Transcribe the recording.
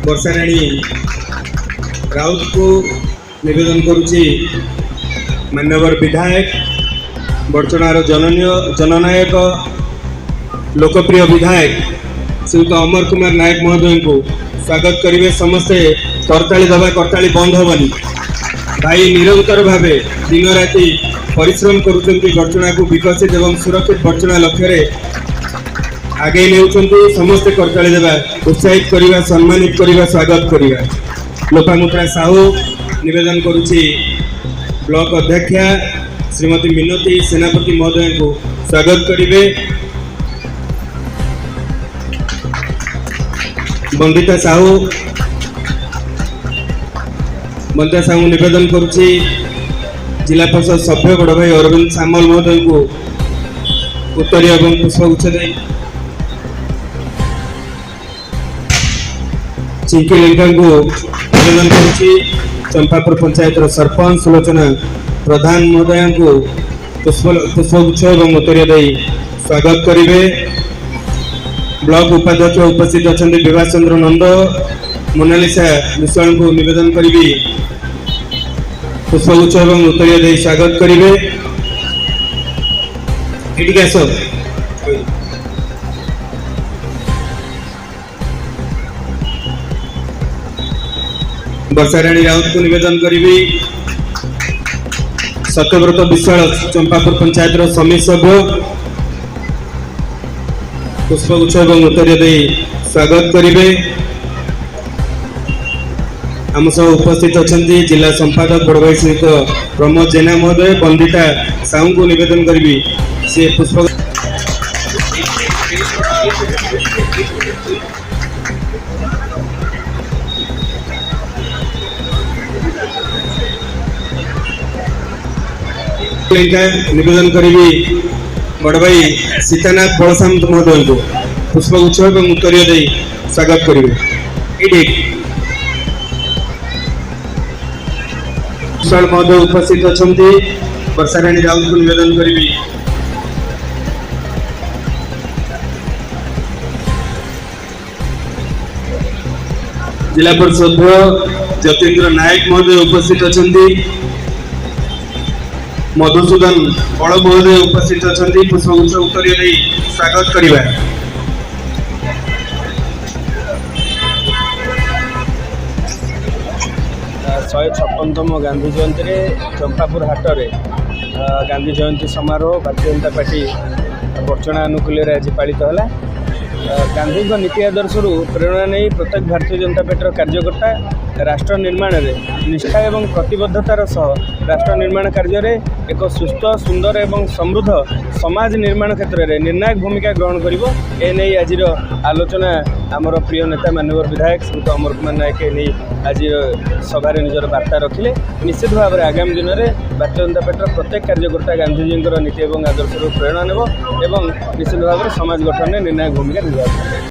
वर्षाराणी राउत को निवेदन करुच्ची मान्यवर विधायक बड़चणार जननायक लोकप्रिय विधायक श्रीयुत अमर कुमार नायक महोदय को स्वागत करेंगे। समस्ते करताली दबा करताली बंद हेनी भाई निरंतर भाव दिन राति परिश्रम करचना को विकसित एवं सुरक्षित बड़चना लक्ष्य आगे नेउछंती। समस्ते करताली देवा उत्साहित करवा सम्मानित करवा स्वागत करवा। लोपामुद्रा साहू निवेदन करुच्ची ब्लॉक अध्यक्षा श्रीमती मिनती सेनापति महोदय को स्वागत करेंगे। बंदिता साहू निवेदन करुच्ची जिला परिषद सभ्य बड़ भाई अरविंद सामल महोदय को उत्तरीय एवं पुष्पगुच्छ दे चिंकी लेंका को निवेदन करुच्ची चंपापुर पंचायत सरपंच सुलोचना प्रधान महोदय को पुष्पगुच्छ एवं उत्तरीय दे स्वागत करेंगे। ब्लॉक उपाध्यक्ष उपस्थित अच्छा विभास चंद्र नंद मोनालिसा विश्वाल को निवेदन करी पुष्पगुच्छ एवं उत्तरीय दे स्वागत करेंगे। वर्षाराणी राउत को निवेदन करी सत्यव्रत विश्वाल चंपापुर पंचायत समिति सभ्य पुष्पगुच्छ एवं उत्तरीय दे स्वागत करेंगे। आम सह उपस्थित अच्छा जिला संपादक बड़ भाई श्रीयुत प्रमोद जेना महोदय बंदिता साहू को निवेदन करी से पुष्प निवेदन करी बड़ भाई सीतानाथ बड़सामंत महोदय को पुष्पगुच्छ एवं उत्तरीय दे स्वागत करेंगे। विशाल महोदय उपस्थित अच्छा वर्षाराणी राउत को निवेदन करी जिला परिषद जतेन्द्र नायक महोदय उपस्थित अच्छा मधुसूदन बड़ महोदय उपस्थित अच्छा पुष्पगुच्छ उत्तरीय दे स्वागत करवा। 156तम गांधी जयंती में चंपापुर हाटरे गांधी जयंती समारोह भारतीय जनता पार्टी बड़चना अनुकूल आज पालित है। गांधी नीति आदर्श प्रेरणा नहीं प्रत्येक भारतीय जनता पार्टी कार्यकर्ता राष्ट्र निर्माण में निष्ठा एवं प्रतिबद्धतार सह राष्ट्र निर्माण कार्य एक सुस्थ सुंदर एवं समृद्ध समाज निर्माण क्षेत्र में निर्णायक भूमिका ग्रहण कर आज आलोचना आमर प्रिय नेता माननीय विधायक श्रीयुत अमर कुमार नायक आज सभार निजर वार्ता रखिले। निश्चित भाव में आगामी दिन में भारतीय जनता पार्टी प्रत्येक कार्यकर्ता गांधीजी नीति और आदर्श प्रेरणा नेब एवं निश्चित भाव में समाज गठन में निर्णायक भूमिका निर्वाह।